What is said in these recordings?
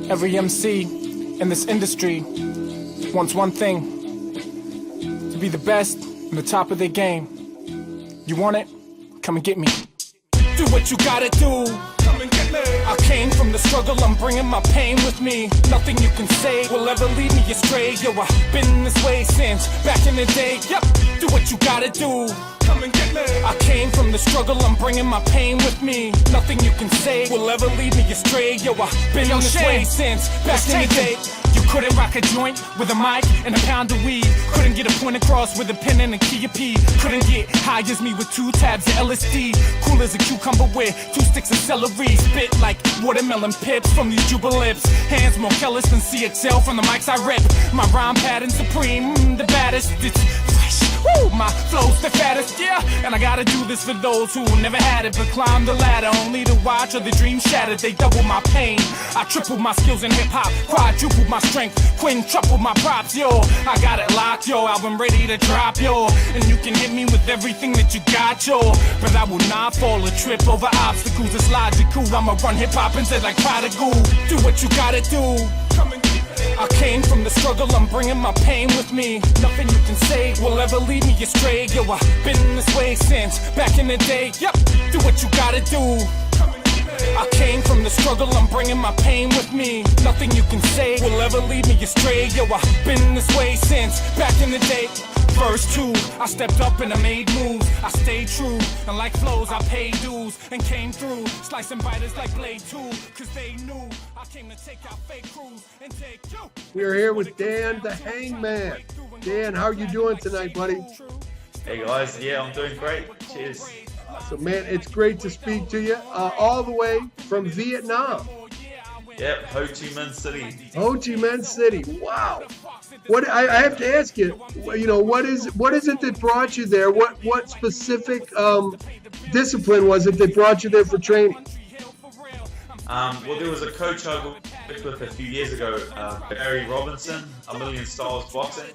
Every MC in this industry wants one thing: to be the best and the top of their game. You want it? Come and get me. Do what you gotta do. Come and get me. I came from the struggle, I'm bringing my pain with me. Nothing you can say will ever lead me astray. Yo, I've been this way since back in the day. Yep, do what you gotta do. Come and get me. I came from the struggle, I'm bringing my pain with me. Nothing you can say will ever lead me astray. Yo, I've been this way since back in the day. You couldn't rock a joint with a mic and a pound of weed. Couldn't get a point across with a pen and a key of P. Couldn't get high as me with 2 tabs of LSD. Cool as a cucumber with 2 sticks of celery. Spit like watermelon pips from these jubilips. Hands more careless than CXL from the mics I rip. My rhyme pattern supreme, the baddest. It's fresh. Woo, my flow's the fattest, yeah. And I gotta do this for those who never had it but climbed the ladder only to watch other dreams shattered. They double my pain. I tripled my skills in hip hop, quadrupled my strength, quintupled my props, yo. I got it locked, yo. Album ready to drop, yo. And you can hit me with everything that you got, yo. But I will not fall or trip over obstacles. It's logical. I'ma run hip hop instead like prodigal. Do what you gotta do. Come and I came from the struggle, I'm bringing my pain with me. Nothing you can say will ever lead me astray. Yo, I've been this way since back in the day. Yep, do what you gotta do. I came from the struggle, I'm bringing my pain with me. Nothing you can say will ever lead me astray. Yo, I've been this way since back in the day. First 2, I stepped up and I made moves. I stayed true, and like flows, I paid dues and came through, slicing biters like Blade 2, cause they knew I came to take out fake crews and take you. We're here with Dan the Hangman. Dan, how are you doing tonight, buddy? Hey guys, yeah, I'm doing great. Cheers. So, man, it's great to speak to you, all the way from Vietnam. Yep, Ho Chi Minh City. Ho Chi Minh City. Wow. What I have to ask you, what is it that brought you there? What specific discipline was it that brought you there for training? Well, there was a coach I worked with a few years ago, Barry Robinson, A Million Styles Boxing.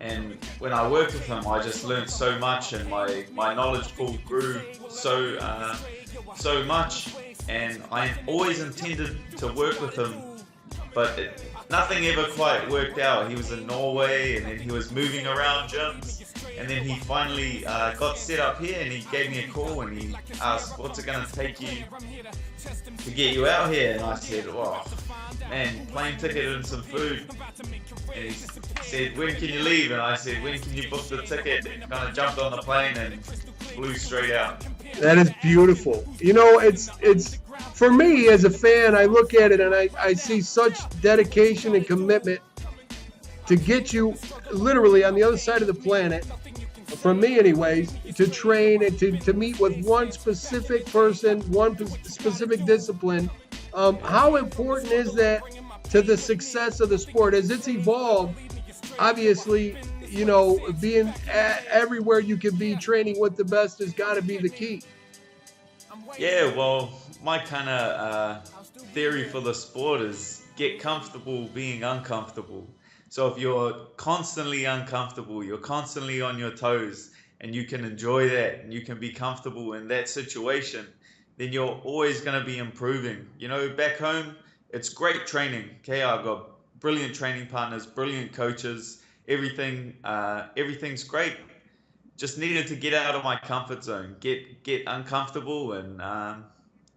And when I worked with him, I just learned so much, and my knowledge pool grew so much. And I always intended to work with him, but nothing ever quite worked out. He was in Norway, and then he was moving around gyms, and then he finally got set up here, and he gave me a call, and he asked, what's it going to take you to get you out here? And I said, oh, man, plane ticket and some food. And he said, when can you leave? And I said, when can you book the ticket? And kind of jumped on the plane and flew straight out. That is beautiful. It's for me as a fan, I look at it and I see such dedication and commitment to get you literally on the other side of the planet, for me anyways, to train and to meet with one specific person, one specific discipline. How important is that to the success of the sport as it's evolved? Obviously, being everywhere you can be, training with the best has got to be the key. Yeah, well, my kind of theory for the sport is get comfortable being uncomfortable. So if you're constantly uncomfortable, you're constantly on your toes, and you can enjoy that, and you can be comfortable in that situation, then you're always going to be improving. Back home, it's great training. Okay, I've got brilliant training partners, brilliant coaches. Everything's great. Just needed to get out of my comfort zone, get uncomfortable, and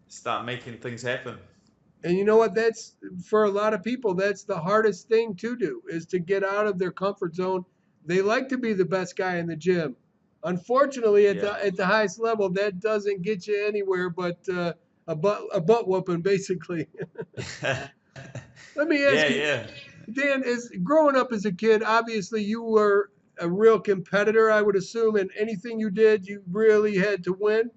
start making things happen. And you know what? That's, for a lot of people, that's the hardest thing to do, is to get out of their comfort zone. They like to be the best guy in the gym. Unfortunately, at the highest level, that doesn't get you anywhere but a butt whooping, basically. Let me ask you. Dan, growing up as a kid, obviously you were a real competitor, I would assume, and anything you did, you really had to win?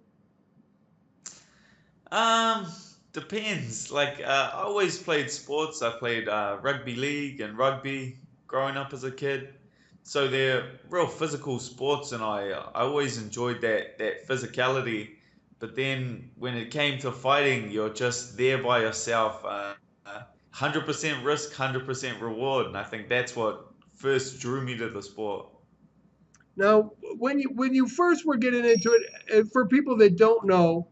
Depends. I always played sports. I played rugby league and rugby growing up as a kid. So they're real physical sports, and I always enjoyed that physicality. But then when it came to fighting, you're just there by yourself. 100% risk, 100% reward, and I think that's what first drew me to the sport. Now, when you first were getting into it, for people that don't know,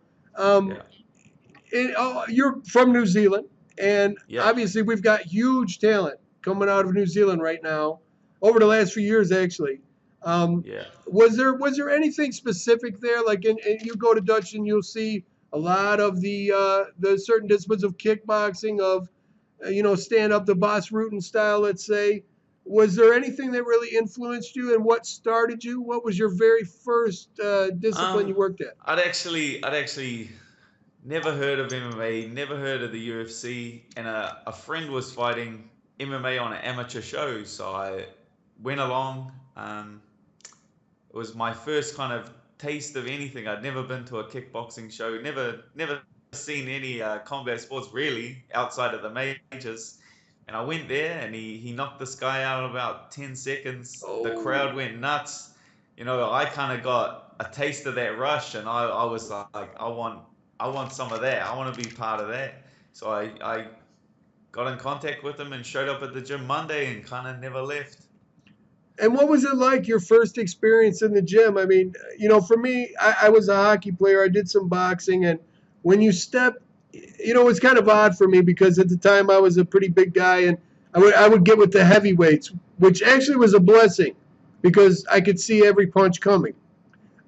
you're from New Zealand, And Yep. obviously, we've got huge talent coming out of New Zealand right now, over the last few years, actually. Yeah. Was there anything specific there? Like, you go to Dutch and you'll see a lot of the certain disciplines of kickboxing, of stand up, the Boss Rutan style, let's say. Was there anything that really influenced you, and what started you? What was your very first discipline you Um, worked at? I'd actually never heard of MMA, never heard of the UFC, and a friend was fighting MMA on an amateur show, so I went along. It was my first kind of taste of anything. I'd never been to a kickboxing show, never seen any combat sports really outside of the majors. And I went there, and he knocked this guy out in about 10 seconds. The Oh, crowd went nuts. I kind of got a taste of that rush, and I was like, I want some of that. I want to be part of that. So I got in contact with him and showed up at the gym Monday and kind of never left. and what was it like, your first experience in the gym? I mean, for me, I was a hockey player. I did some boxing, and when you step, it's kind of odd for me because at the time I was a pretty big guy, and I would get with the heavyweights, which actually was a blessing because I could see every punch coming.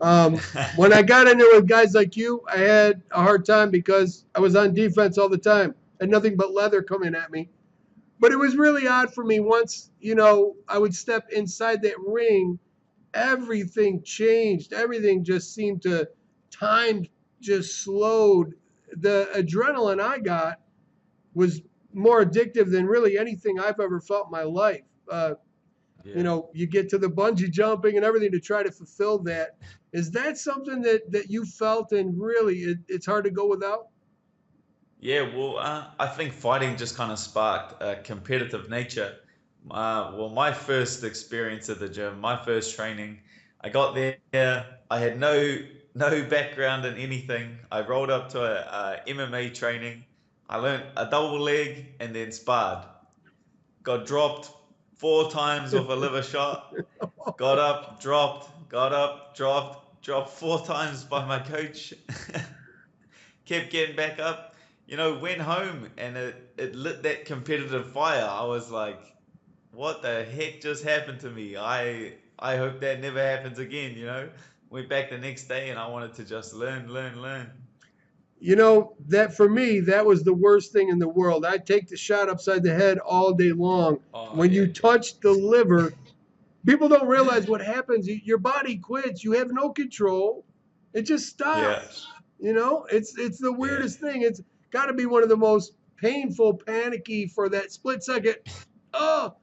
When I got into it with guys like you, I had a hard time because I was on defense all the time and nothing but leather coming at me. But it was really odd for me once, I would step inside that ring, everything changed. Everything just seemed to, time just slowed. The adrenaline I got was more addictive than really anything I've ever felt in my life. Yeah. You get to the bungee jumping and everything to try to fulfill that. Is that something that you felt, and really it's hard to go without? Yeah, well, I think fighting just kind of sparked a competitive nature. Well, my first experience at the gym, my first training, I got there. I had no background in anything. I rolled up to a MMA training. I learned a double leg and then sparred. Got dropped 4 times off a liver shot. Got up, dropped. Got up, dropped. Dropped 4 times by my coach. Kept getting back up, went home, and it lit that competitive fire. I was like, what the heck just happened to me? I hope that never happens again. Went back the next day and I wanted to just learn, learn, learn. That for me, that was the worst thing in the world. I'd take the shot upside the head all day long. Oh When yeah, you touch the liver, people don't realize what happens. Your body quits. You have no control. It just yeah, stops. It's the yeah, weirdest thing. It's got to be one of the most painful, panicky for that split second. Oh,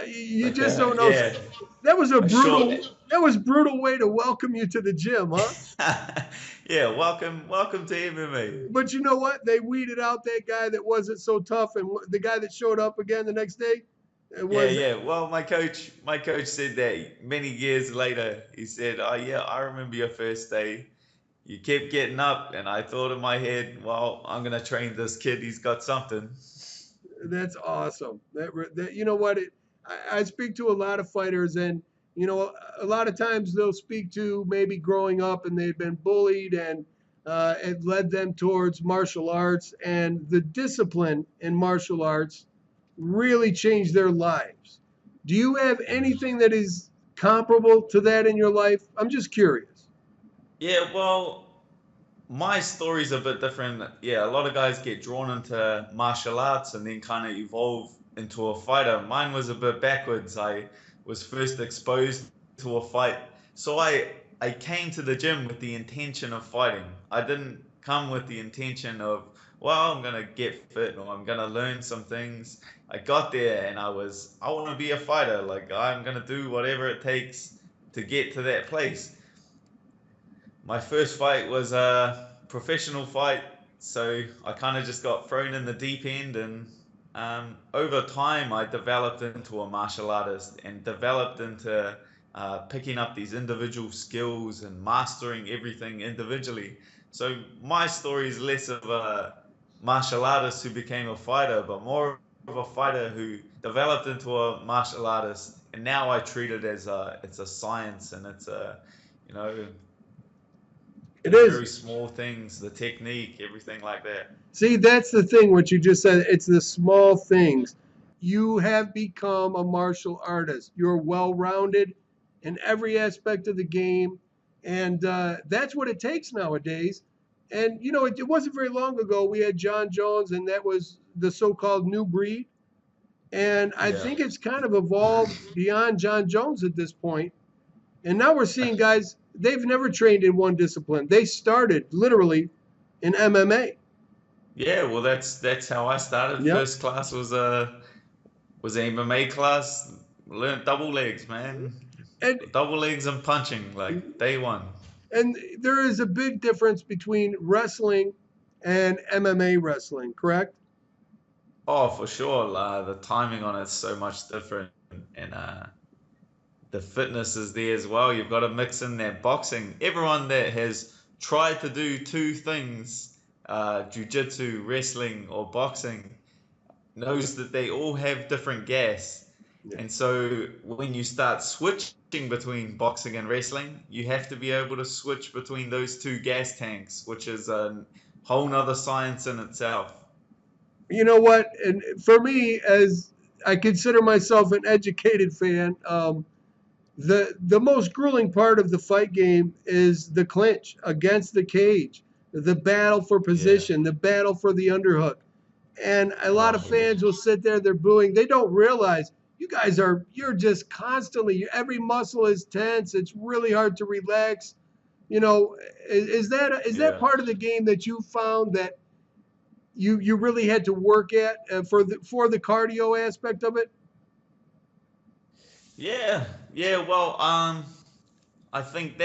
you like just don't know. yeah, That was a a short. brutal. That was brutal way to welcome you to the gym, huh? Yeah, welcome to MMA. But you know what? They weeded out that guy that wasn't so tough, and the guy that showed up again the next day, it Yeah, was. yeah. Well, my coach said that many years later. He said, "Oh yeah, I remember your first day. You kept getting up, and I thought in my head, well, I'm gonna train this kid. He's got something." That's awesome. That you know what? I speak to a lot of fighters, and a lot of times they'll speak to maybe growing up and they've been bullied, and it led them towards martial arts, and the discipline in martial arts really changed their lives. Do you have anything that is comparable to that in your life? I'm just curious. Yeah, well, my story's a bit different. Yeah, a lot of guys get drawn into martial arts and then kind of evolve into a fighter. Mine was a bit backwards. I was first exposed to a fight. So I came to the gym with the intention of fighting. I didn't come with the intention of, well, I'm gonna get fit or I'm gonna learn some things. I got there and I want to be a fighter. Like I'm gonna do whatever it takes to get to that place. My first fight was a professional fight, so I kind of just got thrown in the deep end, and over time I developed into a martial artist and developed into picking up these individual skills and mastering everything individually. So my story is less of a martial artist who became a fighter, but more of a fighter who developed into a martial artist, and now I treat it as it's a science and it's a you know It The is. very small things, the technique, everything like that. See, that's the thing, what you just said. It's the small things. You have become a martial artist. You're well rounded in every aspect of the game. And that's what it takes nowadays. And, it wasn't very long ago we had John Jones, and that was the so called new breed. And I Yeah. think it's kind of evolved beyond John Jones at this point. And now we're seeing guys, they've never trained in one discipline. They started literally in MMA. Yeah, well, that's how I started. Yep. First class was a MMA class. Learned double legs, man. And Double legs and punching, like day one. and there is a big difference between wrestling and MMA wrestling, correct? Oh, for sure. The timing on it's so much different, and the fitness is there as well. You've got to mix in that boxing. Everyone that has tried to do two things, jiu-jitsu, wrestling, or boxing, knows that they all have different gas. Yeah. And so when you start switching between boxing and wrestling, you have to be able to switch between those two gas tanks, which is a whole nother science in itself. You know what? And for me, as I consider myself an educated fan, the most grueling part of the fight game is the clinch against the cage, the battle for Yeah. position, the battle for the underhook. And a lot of Oh, yeah. fans will sit there, they're booing. They don't realize you're just constantly, every muscle is tense. It's really hard to relax. Is that Yeah. part of the game that you found that you really had to work at for the cardio aspect of it? Yeah. Yeah. Well, I think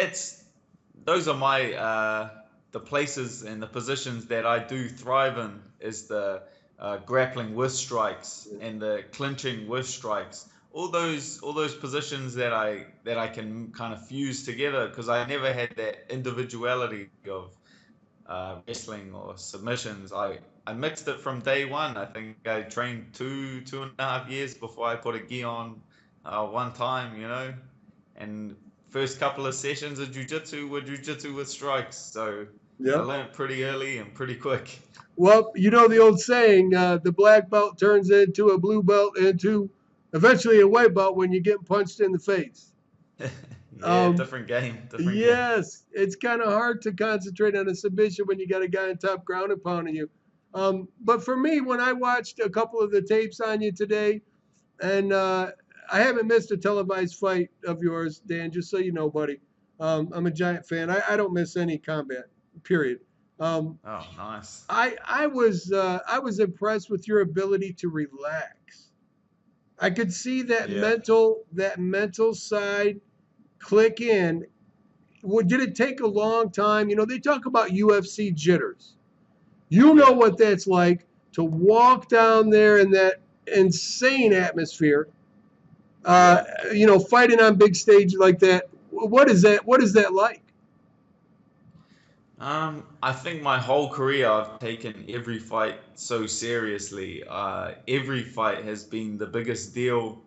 those are my the places and the positions that I do thrive in is the grappling with strikes and the clinching with strikes. All those positions that I can kind of fuse together because I never had that individuality of wrestling or submissions. I mixed it from day one. I think I trained 2.5 years before I put a gi on one time, and first couple of sessions of jujitsu were jujitsu with strikes. So I Yep. learned pretty early and pretty quick. Well, you know the old saying, the black belt turns into a blue belt, into eventually a white belt when you get punched in the face. Yeah, Um, different game, different game. yes, it's kind of hard to concentrate on a submission when you got a guy on top ground and pounding you. But for me, when I watched a couple of the tapes on you today, and I haven't missed a televised fight of yours, Dan, just so you know, buddy. I'm a giant fan. I don't miss any combat, period. Um, Oh, nice. I was impressed with your ability to relax. I could see Yeah. that mental side click in. Did it take a long time? They talk about UFC jitters. You know Yeah. what that's like to walk down there in that insane atmosphere. Uh, Yeah. Fighting on big stage like that. What is that? What is that like? I think my whole career I've taken every fight so seriously. Every fight has been the biggest deal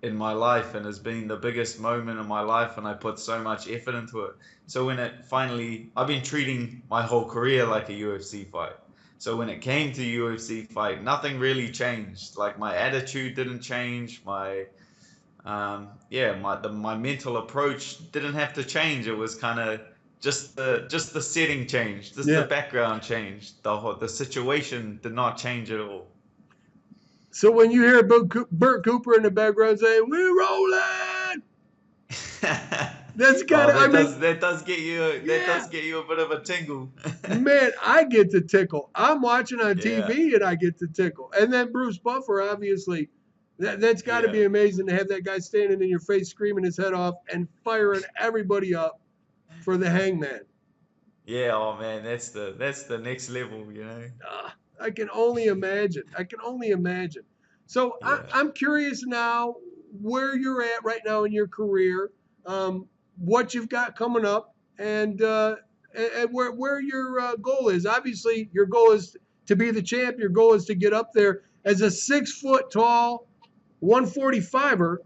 in my life and has been the biggest moment in my life, and I put so much effort into it. So when it finally, I've been treating my whole career like a UFC fight. So when it came to UFC fight, nothing really changed. Like my attitude didn't change. My mental approach didn't have to change. It was kind of just the setting changed, just the Yeah. background changed. The situation did not change at all. So when you hear Burt Cooper in the background saying "We're rolling," that's kind Well, of. I that mean, does get you that yeah, does get you a bit of a tingle. man, I get to tickle. I'm watching on Yeah, TV and I get to tickle. And then Bruce Buffer, obviously, that's got to yeah, be amazing to have that guy standing in your face, screaming his head off and firing everybody up for the Hangman. yeah. Oh man, that's the next level. I can only imagine. I can only imagine. So Yeah. I'm curious now where you're at right now in your career, what you've got coming up, and where your goal is. Obviously, your goal is to be the champ. Your goal is to get up there as a 6 foot tall, 145er.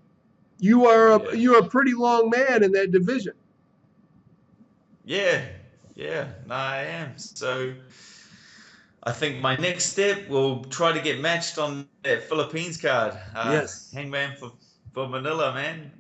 You are Yeah. you're a pretty long man in that division. Yeah, Yeah, no, I am. So I think my next step will try to get matched on that Philippines card. Yes. Hangman for Manila, man.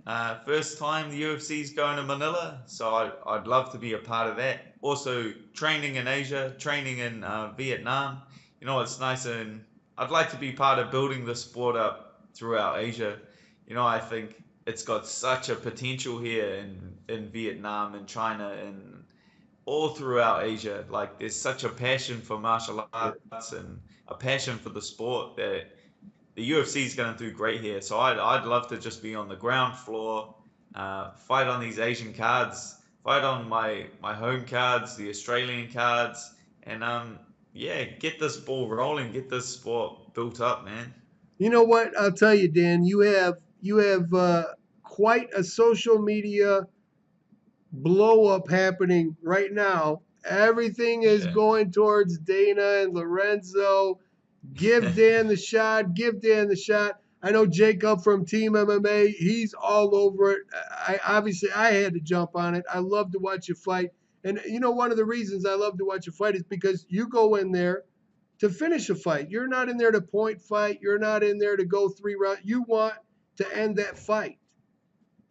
First time the UFC's going to Manila, so I'd love to be a part of that. Also, training in Asia, training in Vietnam. You know, it's nice, and I'd like to be part of building the sport up throughout Asia. You know, I think it's got such a potential here in Vietnam and China and all throughout Asia. Like there's such a passion for martial Yeah. arts and a passion for the sport that the UFC is going to do great here. So I'd love to just be on the ground floor, fight on these Asian cards, fight on my home cards, the Australian cards, and yeah, get this ball rolling, get this sport built up, man. You know what? I'll tell you, Dan. You have quite a social media blow up happening right now. Everything is Yeah. going towards Dana and Lorenzo. Give Dan the shot. Give Dan the shot. I know Jacob from Team MMA. He's all over it. I had to jump on it. I love to watch you fight. And you know, one of the reasons I love to watch you fight is because you go in there to finish a fight. You're not in there to point fight. You're not in there to go 3 rounds. You want to end that fight.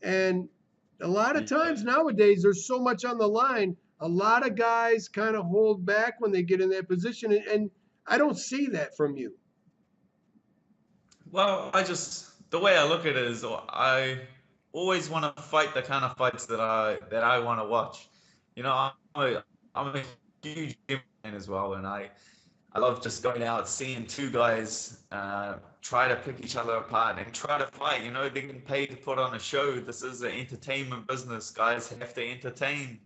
And a lot of Yeah. times nowadays, there's so much on the line. A lot of guys kind of hold back when they get in that position. And I don't see that from you. Well, the way I look at it is I always want to fight the kind of fights that I want to watch. You know, I'm a huge gym fan as well, and I love just going out, seeing two guys try to pick each other apart and try to fight. You know, they're getting paid to put on a show. This is an entertainment business. Guys have to entertain.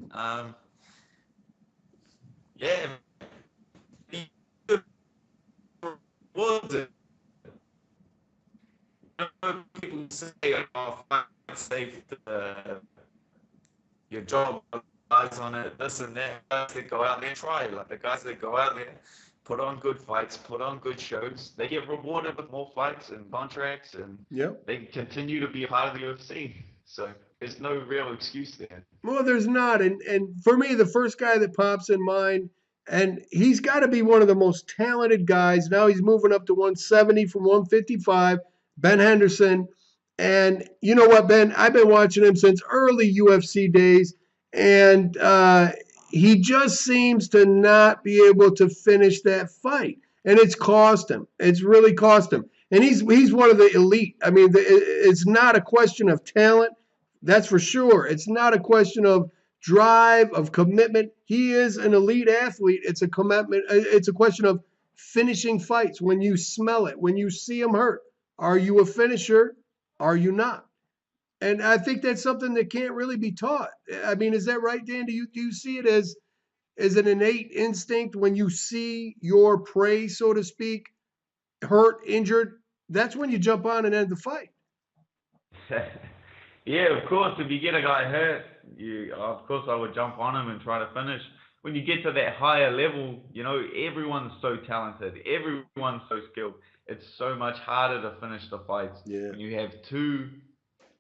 Yeah, was it? You know, people say, "Oh, fight safe, your job relies on it, this and that." Guys that go out there and try, like the guys that go out there, put on good fights, put on good shows. They get rewarded with more fights and contracts, and Yep. they continue to be a part of the UFC. So there's no real excuse there. Well, there's not. And for me, the first guy that pops in mind, and he's got to be one of the most talented guys. Now he's moving up to 170 from 155, Ben Henderson. And you know what, Ben? I've been watching him since early UFC days, and he just seems to not be able to finish that fight. And it's cost him. It's really cost him. And he's one of the elite. I mean, it's not a question of talent. That's for sure. It's not a question of drive, of commitment. He is an elite athlete. It's a commitment. It's a question of finishing fights. When you smell it, when you see him hurt, are you a finisher? Are you not? And I think that's something that can't really be taught. I mean, is that right, Dan? Do you see it as an innate instinct when you see your prey, so to speak, hurt, injured? That's when you jump on and end the fight. Yeah, of course. If you get a guy hurt, of course I would jump on him and try to finish. When you get to that higher level, you know, everyone's so talented, everyone's so skilled. It's so much harder to finish the fights Yeah. when you have two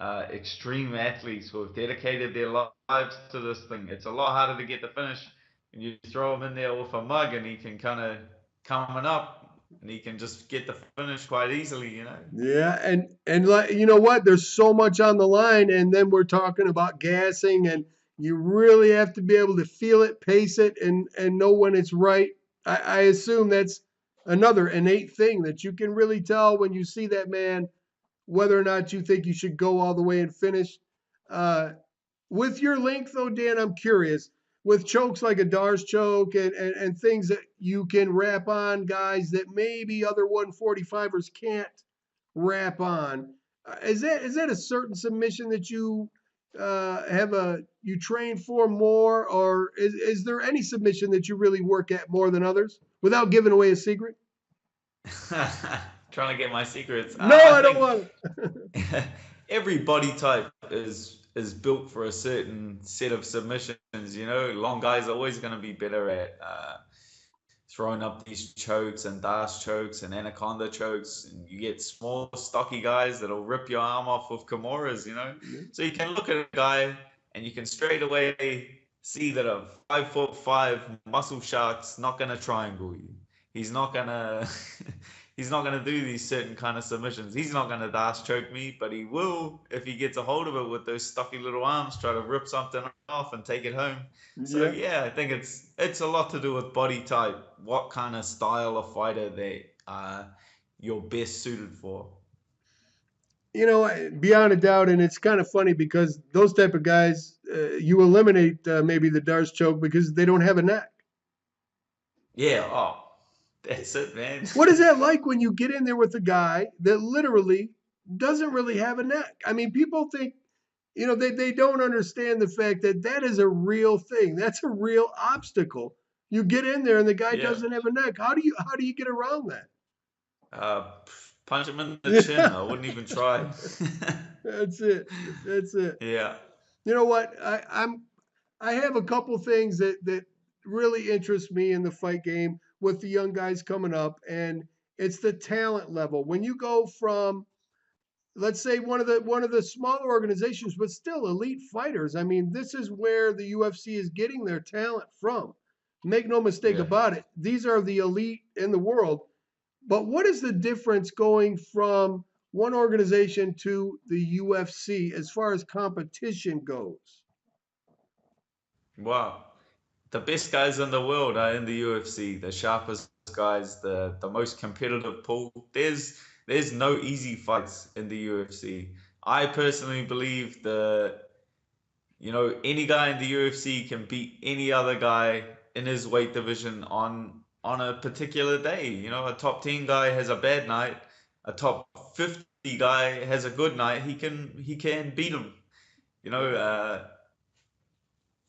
extreme athletes who have dedicated their lives to this thing. It's a lot harder to get the finish. And you throw him in there with a mug, and he can kind of coming up, and he can just get the finish quite easily. You know. Yeah, and like you know what? There's so much on the line, and then we're talking about gassing, and you really have to be able to feel it, pace it, and know when it's right. I assume that's another innate thing that you can really tell when you see that man whether or not you think you should go all the way and finish. Uh, with your length, though, Dan, I'm curious. With chokes like a Dar's choke and things that you can wrap on guys that maybe other 145ers can't wrap on, is that a certain submission that you you train for more, or is there any submission that you really work at more than others without giving away a secret? Trying to get my secrets. No, I I don't think want every body type is built for a certain set of submissions. You know, long guys are always going to be better at throwing up these chokes and dash chokes and anaconda chokes, and you get small, stocky guys that'll rip your arm off with kimuras. You know, it. so you can look at a guy and you can straight away see that a 5'5" muscle shark's not gonna triangle you. He's not gonna he's not gonna do these certain kind of submissions. He's not gonna dash choke me, but he will if he gets a hold of it with those stuffy little arms, try to rip something off and take it home. So Yeah. yeah, I think it's a lot to do with body type, what kind of style of fighter you're best suited for. Beyond a doubt, and it's kind of funny because those type of guys, you eliminate maybe the Darce choke because they don't have a neck. Yeah, oh, that's it, man. What is that like when you get in there with a guy that literally doesn't really have a neck? I mean, people think, they don't understand the fact that that is a real thing. That's a real obstacle. You get in there and the guy Yeah. doesn't have a neck. How do you get around that? Punch him in the chin. Yeah, I wouldn't even try. that's it. That's it. Yeah. You know what? I have a couple things that really interest me in the fight game with the young guys coming up, and it's the talent level. When you go from, let's say, one of the smaller organizations, but still elite fighters. I mean, this is where the UFC is getting their talent from. Make no mistake Yeah. about it. These are the elite in the world. But what is the difference going from one organization to the UFC as far as competition goes? Wow. The best guys in the world are in the UFC. The sharpest guys, the most competitive pool. There's no easy fights in the UFC. I personally believe any guy in the UFC can beat any other guy in his weight division on a particular day. A top 10 guy has a bad night, a top 50 guy has a good night. He can beat him. You know,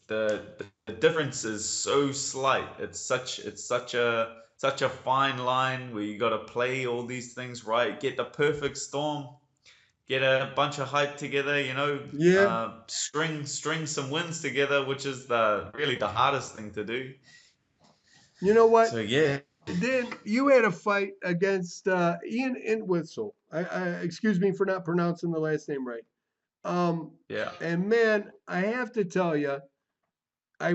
the difference is so slight. It's such a fine line where you got to play all these things right, get the perfect storm, get a bunch of hype together, Yeah. string some wins together, which is the hardest thing to do. You know what? So yeah, Dan, you had a fight against Ian Entwistle. Excuse me for not pronouncing the last name right. Um, yeah, and man, I have to tell you, I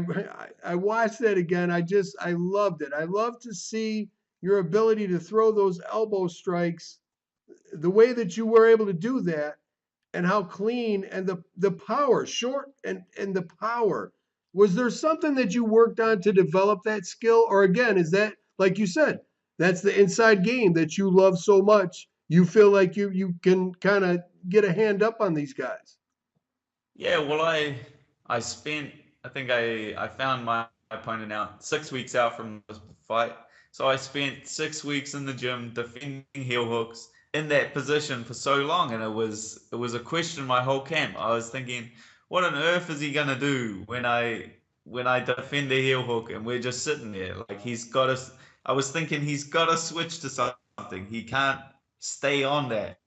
watched that again. I loved it. I love to see your ability to throw those elbow strikes, the way that you were able to do that, and how clean and the power, short and the power. Was there something that you worked on to develop that skill? Or again, is that, like you said, that's the inside game that you love so much? You feel like you can kind of get a hand up on these guys. yeah. Well, I spent I think I found my opponent out 6 weeks out from the fight. So I spent 6 weeks in the gym defending heel hooks in that position for so long, and it was a question my whole camp. I was thinking, what on earth is he gonna do when I defend a heel hook and we're just sitting there? Like I was thinking he's gotta switch to something. He can't stay on that.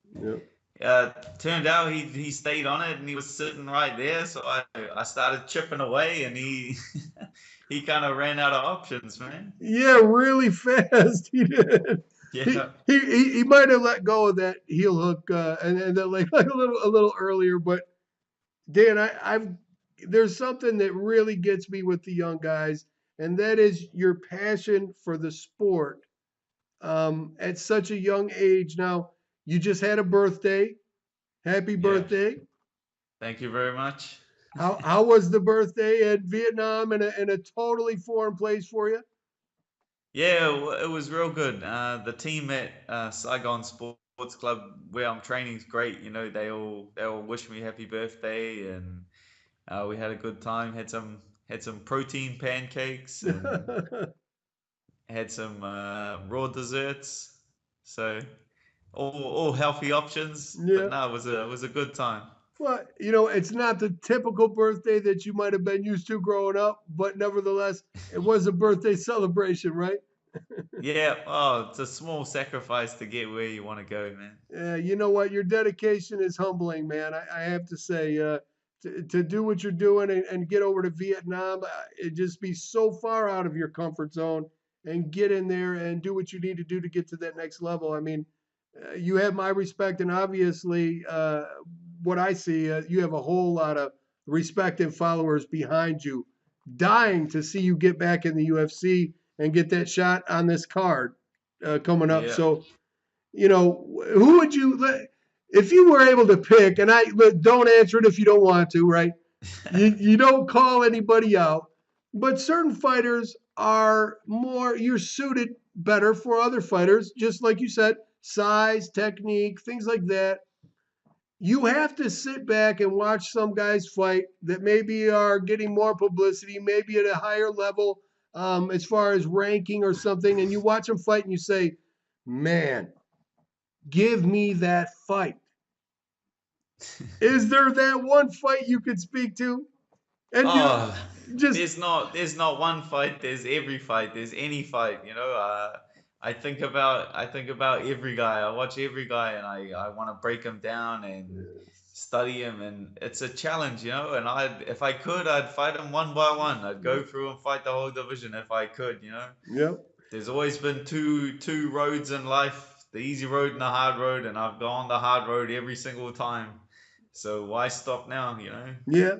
Yeah. Turned out he stayed on it and he was sitting right there. So I started chipping away and he he kind of ran out of options, man. Yeah, really fast. He did. He Yeah, he might have let go of that heel hook and then like a little earlier, but Dan, I've there's something that really gets me with the young guys, and that is your passion for the sport at such a young age. Now, you just had a birthday. Happy yeah. birthday! Thank you very much. How was the birthday at Vietnam in a totally foreign place for you? Yeah, it was real good. The team at Saigon Sports Club where I'm training is great. They all wish me happy birthday, and we had a good time. Had some protein pancakes and had some raw desserts. So all healthy options. But Yeah. no, it was a good time. Well, it's not the typical birthday that you might have been used to growing up, but nevertheless, it was a birthday celebration, right? Yeah. Oh, it's a small sacrifice to get where you want to go, man. You know what? Your dedication is humbling, man. I have to say, to do what you're doing and get over to Vietnam, it just be so far out of your comfort zone and get in there and do what you need to do to get to that next level. I mean, you have my respect, and obviously, what I see, you have a whole lot of respect and followers behind you dying to see you get back in the UFC and get that shot on this card coming up. Yeah. So, who would if you were able to pick, and don't answer it if you don't want to, right? You don't call anybody out, but certain fighters you're suited better for other fighters, just like you said, size, technique, things like that. You have to sit back and watch some guys fight that maybe are getting more publicity, maybe at a higher level as far as ranking or something, and you watch them fight and you say, man, give me that fight. Is there that one fight you could speak to? And Oh, just there's not one fight. There's every fight. There's any fight. I think about every guy. I watch every guy, and I want to break him down and study him, and it's a challenge. And if I could, I'd fight him one by one. I'd go through and fight the whole division if I could. Yep. There's always been two roads in life: the easy road and the hard road, and I've gone the hard road every single time. So why stop now? Yeah.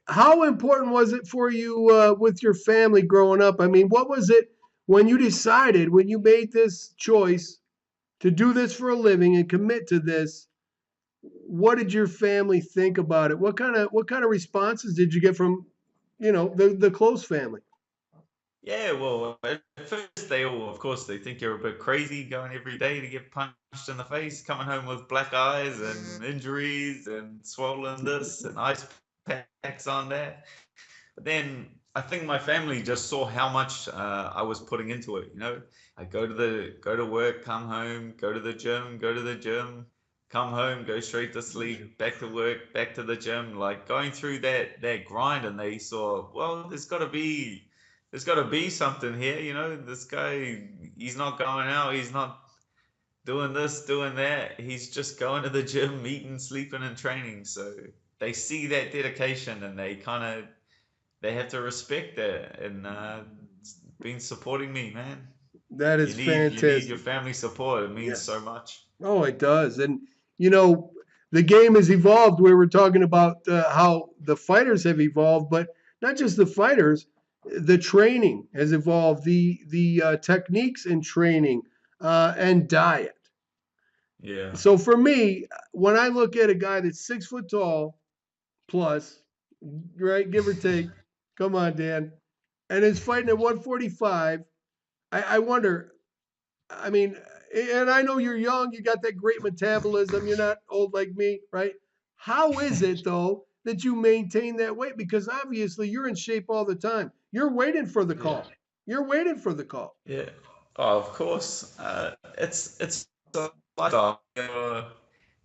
How important was it for you with your family growing up? I mean, what was it when you made this choice to do this for a living and commit to this? What did your family think about it? What kind of responses did you get from, the close family? Yeah, well, at first of course, they think you're a bit crazy going every day to get punched in the face, coming home with black eyes and injuries and swollen this and ice packs on that. But then I think my family just saw how much I was putting into it. I go to work, come home, go to the gym, come home, go straight to sleep, back to work, back to the gym, like going through that grind, and they saw, well, there's got to be something here. This guy, he's not going out, he's not doing this, doing that. He's just going to the gym, eating, sleeping, and training. So they see that dedication, and they have to respect that, and been supporting me, man. That You is need your fantastic. family support. It means Yes. so much. Oh, it does. And, you know, the game has evolved where we're talking about how the fighters have evolved, but not just the fighters, the training has evolved, the techniques in training and diet. Yeah. So for me, when I look at a guy that's 6 foot tall plus, right, give or take, come on, Dan, and is fighting at 145, I wonder, I mean, and I know you're young, you got that great metabolism, you're not old like me, right? How is it though that you maintain that weight? Because obviously you're in shape all the time. You're waiting for the Yeah. call. You're waiting for the call. Yeah. Oh, of course. It's a lifestyle.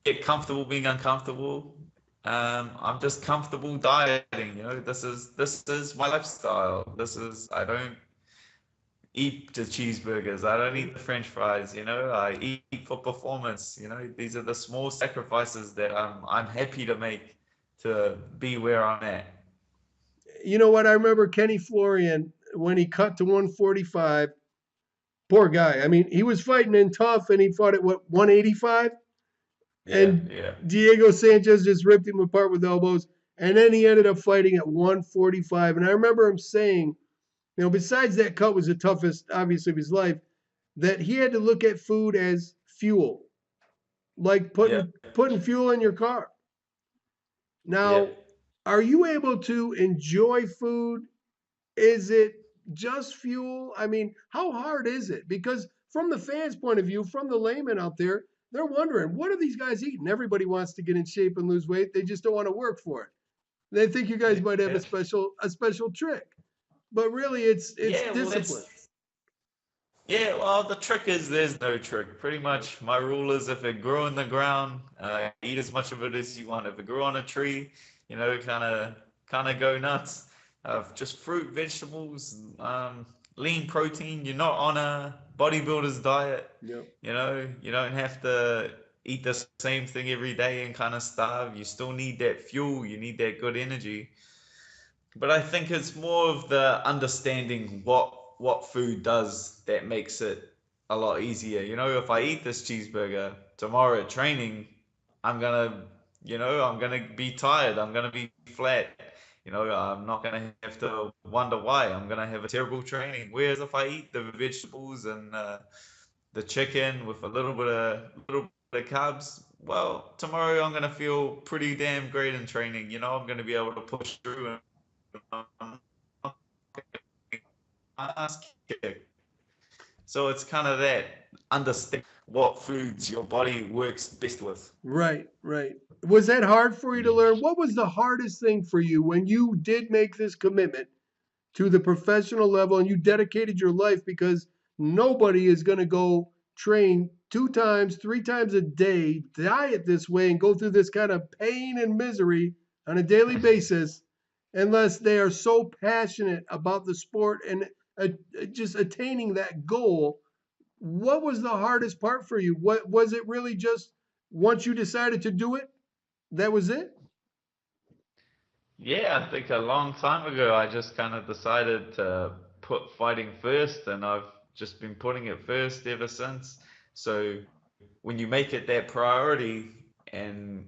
Get comfortable being uncomfortable. I'm just comfortable dieting. This is my lifestyle. I don't eat the cheeseburgers. I don't eat the French fries. I eat for performance. These are the small sacrifices that I'm happy to make to be where I'm at. You know what? I remember Kenny Florian when he cut to 145. Poor guy. I mean, he was fighting in tough and he fought at what, 185? Yeah, And yeah, Diego Sanchez just ripped him apart with elbows. And then he ended up fighting at 145. And I remember him saying, besides that cut was the toughest, obviously, of his life, that he had to look at food as fuel, like yeah, putting fuel in your car. yeah. Now, are you able to enjoy food? Is it just fuel? I mean, how hard is it? Because from the fans' point of view, from the layman out there, they're wondering, what are these guys eating? Everybody wants to get in shape and lose weight. They just don't want to work for it. They think you guys might have Yeah. a special trick. But really it's Yeah, well, discipline. the trick is there's no trick. Pretty much, my rule is if it grew in the ground, eat as much of it as you want. If it grew on a tree, kind of go nuts. Just fruit, vegetables, lean protein. You're not on a bodybuilder's diet. Yep. You don't have to eat the same thing every day and kind of starve. You still need that fuel. You need that good energy. But I think it's more of the understanding what food does that makes it a lot easier. If I eat this cheeseburger tomorrow at training, I'm gonna, I'm gonna be tired. I'm gonna be flat. I'm not going to have to wonder why I'm going to have a terrible training. Whereas if I eat the vegetables and the chicken with a little bit of carbs, well, tomorrow I'm going to feel pretty damn great in training. I'm going to be able to push through and I'm not getting my ass kicked. So it's kind of that understand what foods your body works best with. Right, right. Was that hard for you to learn? What was the hardest thing for you when you did make this commitment to the professional level and you dedicated your life? Because nobody is going to go train 2 times, 3 times a day, diet this way, and go through this kind of pain and misery on a daily basis unless they are so passionate about the sport and uh, just attaining that goal. What was the hardest part for you? What was it really just once you decided to do it, that was it? Yeah, I think a long time ago I just kind of decided to put fighting first, and I've just been putting it first ever since. So when you make it that priority and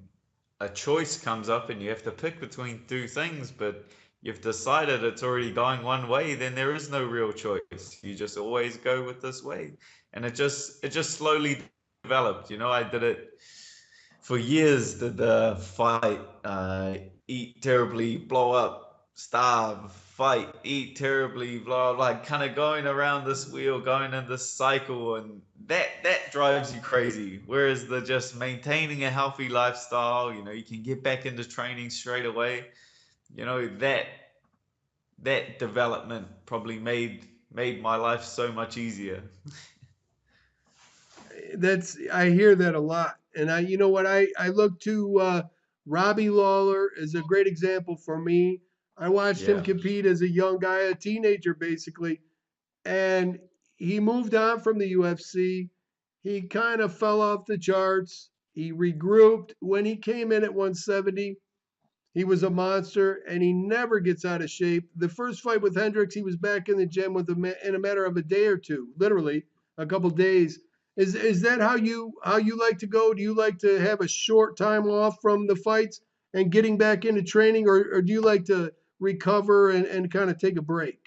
a choice comes up and you have to pick between two things, but you've decided it's already going one way, then there is no real choice. You just always go with this way. And it just slowly developed. I did it for years, did the fight, eat terribly, blow up, starve, fight, eat terribly, blah, like kind of going around this wheel, going in this cycle, and that drives you crazy. Whereas the just maintaining a healthy lifestyle, you can get back into training straight away. That development probably made my life so much easier. That's I hear that a lot. And you know what, I look to Robbie Lawler is a great example for me. I watched him Yeah. compete as a young guy, a teenager basically, and he moved on from the UFC. He kind of fell off the charts. He regrouped. When he came in at 170, he was a monster, and he never gets out of shape. The first fight with Hendricks, he was back in the gym in a matter of a day or two, literally a couple days. Is that how you like to go? Do you like to have a short time off from the fights and getting back into training, or do you like to recover and kind of take a break?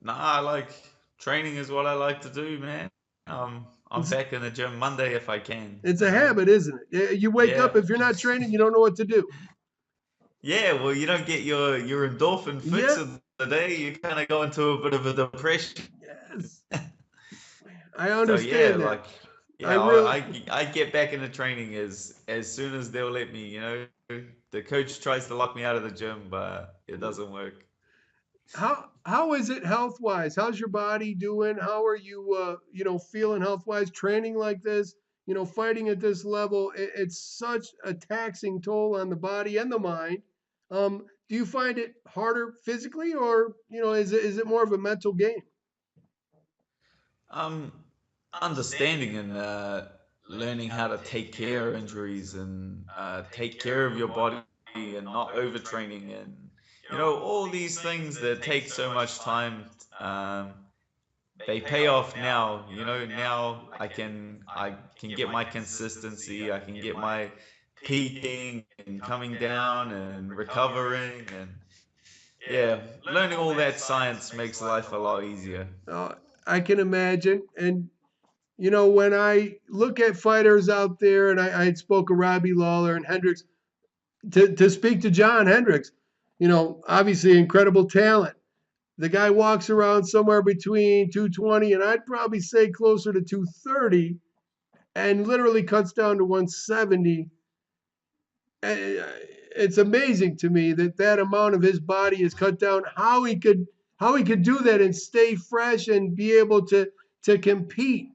Nah, I like training is what I like to do, man. I'm It's, back in the gym Monday if I can, it's a habit, isn't it? You wake Yeah. up, if you're not training, you don't know what to do. Yeah, well, you don't get your endorphin fix Yeah, of the day. You kind of go into a bit of a depression. yes, I So yeah, understand that. like I yeah, really, I get back into training as soon as they'll let me. The coach tries to lock me out of the gym, but it doesn't work. how is it health wise? How's your body doing? How are you feeling health wise? Training like this, fighting at this level, it's such a taxing toll on the body and the mind. Do you find it harder physically, or is it more of a mental game? Um, Understanding and learning how to take care of injuries and take care of your body and not overtraining and all these things that take so much time. Um, they pay off now. Now I can get my consistency. I can get my peaking and coming down and recovering and yeah, learning all that science makes life a lot easier. Uh, I can imagine. And when I look at fighters out there, and I had spoke of Robbie Lawler and Hendricks, to speak to John Hendricks, obviously incredible talent. The guy walks around somewhere between 220 and I'd probably say closer to 230, and literally cuts down to 170. It's amazing to me that that amount of his body is cut down. How he could do that and stay fresh and be able to compete.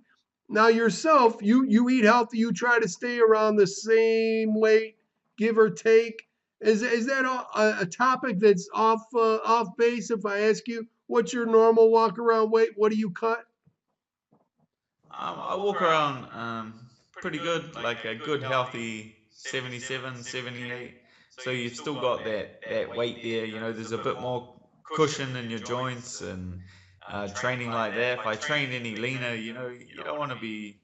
Now yourself, you eat healthy. You try to stay around the same weight, give or take. Is that a topic that's off base? If I ask you, what's your normal walk around weight? What do you cut? I walk around pretty good, like a good healthy 77, 78. So you've still got that weight there. There's a bit more cushion in your joints and training like that. If I train any leaner, you don't want to be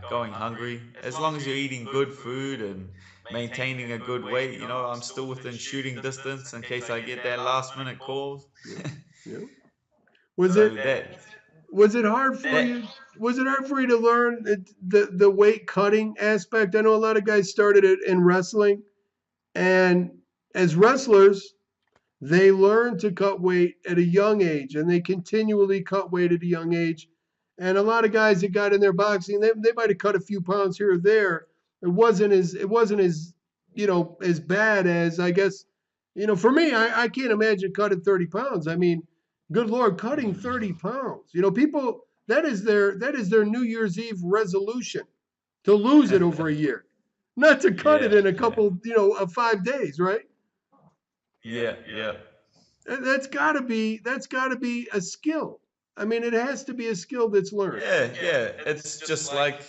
going hungry. As long as you're eating good food and maintaining a good weight, I'm still within shooting distance in case I get that last minute call. Yeah. Yeah. Was So it that was it hard for that you? Was it hard for you to learn the weight cutting aspect? I know a lot of guys started it in wrestling, and as wrestlers, they learn to cut weight at a young age, and they continually cut weight at a young age. And a lot of guys that got in their boxing, they might have cut a few pounds here or there. It wasn't as as bad as, I guess. For me, I can't imagine cutting 30 pounds. I mean, good Lord, cutting 30 pounds. People, that is their New Year's Eve resolution, to lose it over a year, not to cut it yeah, in a yeah, couple, of 5 days, right? yeah, yeah. That's got to be a skill. I mean, it has to be a skill that's learned. Yeah, yeah. It's just like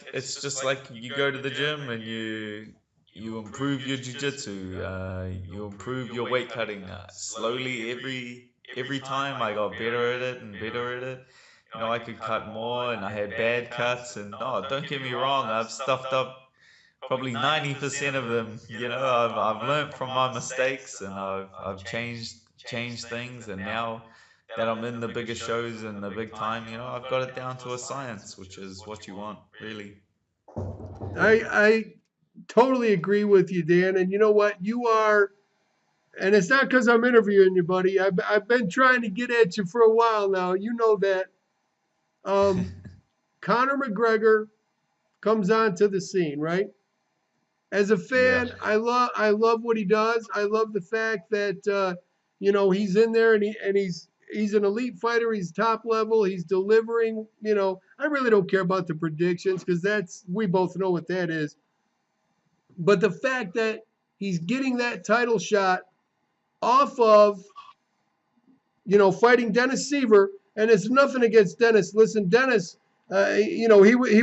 you go to the gym and you improve your jiu-jitsu, you improve your weight cutting slowly every time I got better at it and better at it. I could cut more and I had bad cuts and no, don't get me wrong, I've stuffed up probably 90% of them. I've learned from my mistakes and I've changed things, and now that I'm in the bigger shows and the big time, I've got it down to a science, which is what you want, really. I totally agree with you, Dan. And you know what? You are, and it's not because I'm interviewing you, buddy. I've been trying to get at you for a while now. You know that. Um, Conor McGregor comes onto the scene, right? As a Yeah. fan, I love what he does. I love the fact that he's in there, and he's an elite fighter. He's top level. He's delivering. I really don't care about the predictions, because we both know what that is. But the fact that he's getting that title shot off of fighting Dennis Seaver, and it's nothing against Dennis. Listen, Dennis, he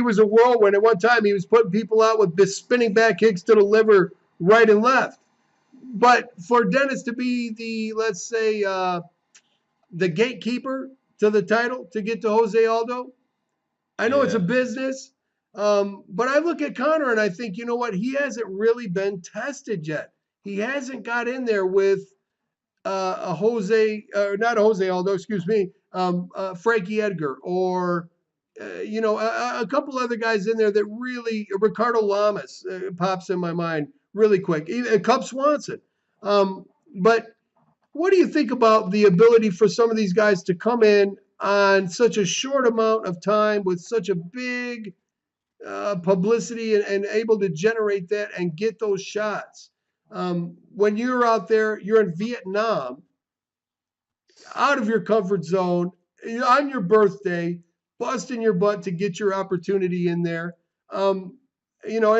was a whirlwind. At one time, he was putting people out with spinning back kicks to the liver, right and left. But for Dennis to be the, let's say, the gatekeeper to the title, to get to Jose Aldo, I know it's a Yeah. business, but I look at Conor and I think, you know what? He hasn't really been tested yet. He hasn't got in there with a not a Jose Aldo, excuse me, Frankie Edgar, or a couple other guys in there that really, Ricardo Lamas pops in my mind really quick. Even Cub Swanson. But what do you think about the ability for some of these guys to come in on such a short amount of time with such a big publicity, and able to generate that and get those shots? When you're out there, you're in Vietnam, out of your comfort zone, on your birthday, busting your butt to get your opportunity in there. And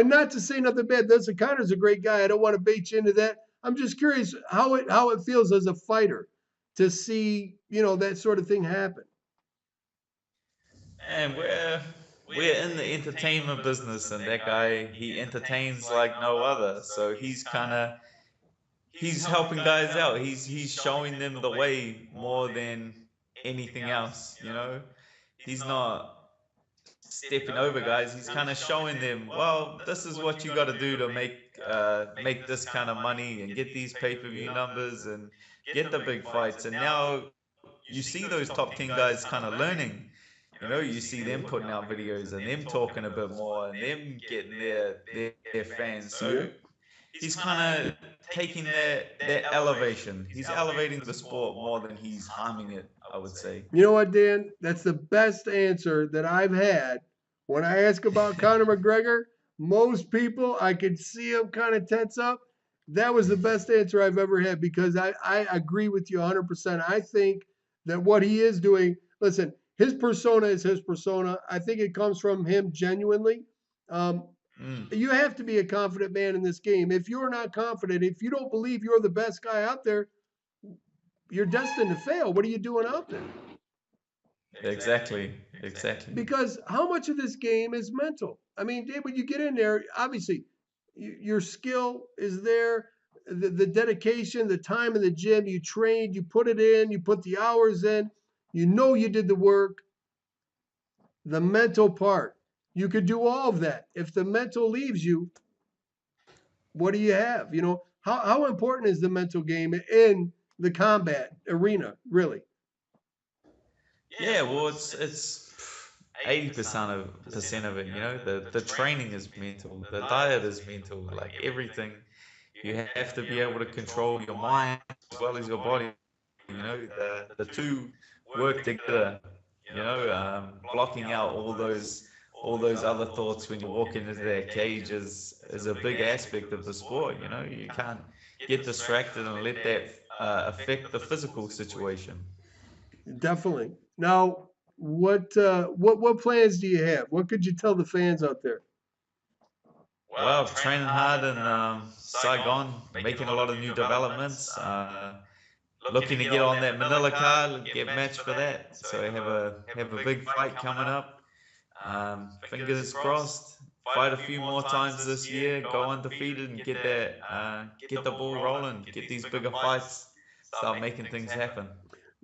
not to say nothing bad. Listen, Connor's a great guy. I don't want to bait you into that. I'm just curious how it feels as a fighter to see that sort of thing happen. And we're in the entertainment business, and that guy, he entertains like no other. So he's helping guys out. He's showing them the way more than anything else. He's not stepping over guys. He's kind of showing them, well, this is what you got to do to make this kind of money and get these pay-per-view numbers and get the big fights. And now you see those top 10 guys kind of learning. You see them putting out videos and them talking a bit more and them getting their fans. Yeah. So he's kind of taking that elevation. He's elevating the sport more than he's harming it, I would say. You know what, Dan? That's the best answer that I've had when I ask about Conor McGregor. Most people, I could see them kind of tense up. That was the best answer I've ever had, because I agree with you 100%. I think that what he is doing, listen, his persona is his persona. I think it comes from him genuinely. Um, Mm. you have to be a confident man in this game. If you're not confident, if you don't believe you're the best guy out there, you're destined to fail. What are you doing out there? Exactly. Exactly. Because how much of this game is mental? I mean, Dave, when you get in there, obviously your skill is there, the dedication, the time in the gym, you trained, you put it in, you put the hours in, you did the work. The mental part. you could do all of that. If the mental leaves you, what do you have? You know, how important is the mental game in the combat arena, really? Yeah, well, it's 80% of it. You know, the training is mental, the diet is mental, like everything. You have to be able to control your mind as well as your body. You know, the two work together. You know, blocking out all those other thoughts when you walk into that cage is a big aspect of the sport. You know, you can't get distracted and let that affect the physical situation. Definitely. Now, what plans do you have? What could you tell the fans out there? Well, training hard in Saigon, making a lot of new developments. Looking to get on that Manila card, get matched for that. So I have a big fight coming up. Fingers crossed. Fight a few more times this year. Go undefeated and get the ball rolling. Get these bigger fights. Start making things happen.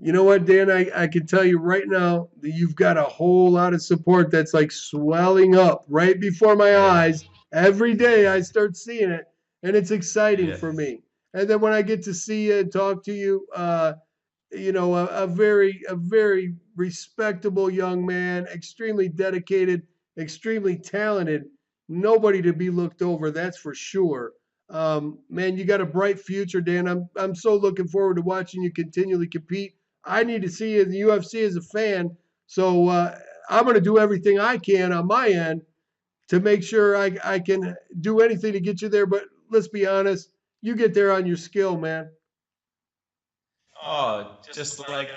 You know what, Dan? I can tell you right now that you've got a whole lot of support that's like swelling up right before my Yeah. eyes. Every day I start seeing it, and it's exciting Yeah. for me. And then when I get to see you and talk to you, you know, a very respectable young man, extremely dedicated, extremely talented, nobody to be looked over, that's for sure. Man, you got a bright future, Dan. I'm so looking forward to watching you continually compete. I need to see you in the UFC as a fan, so I'm going to do everything I can on my end to make sure I can do anything to get you there. But let's be honest, you get there on your skill, man. Oh, just like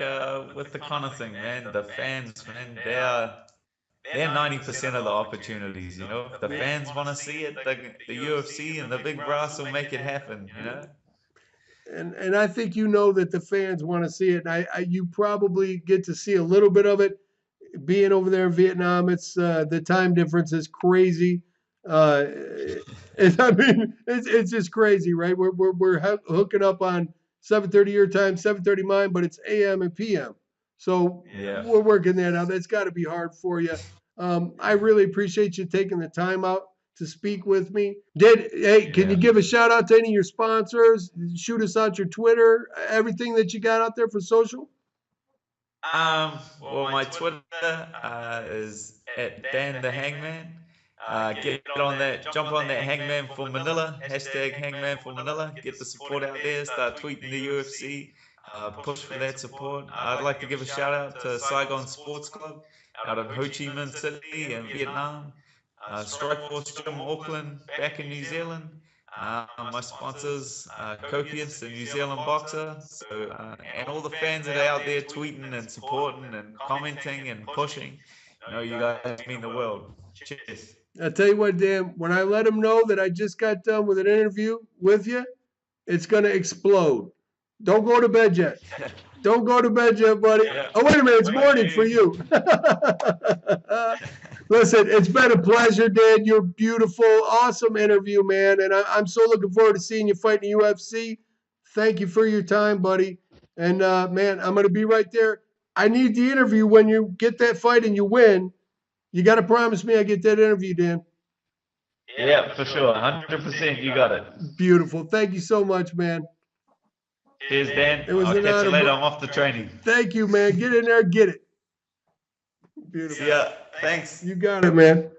with the Connor thing, man. The fans, man, they're 90% of the opportunities. You know, if the fans want to see it, the UFC and the big brass will make it happen. You know. And I think you know that the fans want to see it. And you probably get to see a little bit of it being over there in Vietnam. It's the time difference is crazy. Uh, I mean, it's just crazy, right? We're hooking up on 7:30 your time, 7:30 mine, but it's AM and PM. So Yeah. we're working that out. That's got to be hard for you. I really appreciate you taking the time out to speak with me. Can you Yeah. give a shout out to any of your sponsors? Shoot us out your Twitter, everything that you got out there for social. Well, my Twitter is at Dan the Hangman. Get on that, jump on that Hangman for Manila, hashtag Hangman for Manila. Get the support out there, start tweeting the UFC, push for that support. I'd like to give a shout out to Saigon Sports Club out in Ho Chi Minh City in Vietnam, Strikeforce Gym Auckland back in New Zealand. My sponsors, Copious, the New Zealand boxer, and all the fans that are out there tweeting and supporting and commenting and pushing. You know, you guys mean the world. Cheers. I tell you what, Dan, when I let them know that I just got done with an interview with you, it's going to explode. Don't go to bed yet. Don't go to bed yet, buddy. Yeah. Oh, wait a minute. It's morning for you. Listen, it's been a pleasure, Dan. You're beautiful. Awesome interview, man. And I'm so looking forward to seeing you fight in the UFC. Thank you for your time, buddy. And, man, I'm going to be right there. I need the interview when you get that fight and you win. You got to promise me I get that interview, Dan. Yeah, for sure. 100%. You got it. Beautiful. Thank you so much, man. Cheers, Dan. It was I'll an catch honor, you later. bro. I'm off the training. Thank you, man. Get in there, get it. Beautiful. See ya. Thanks. You got it, man.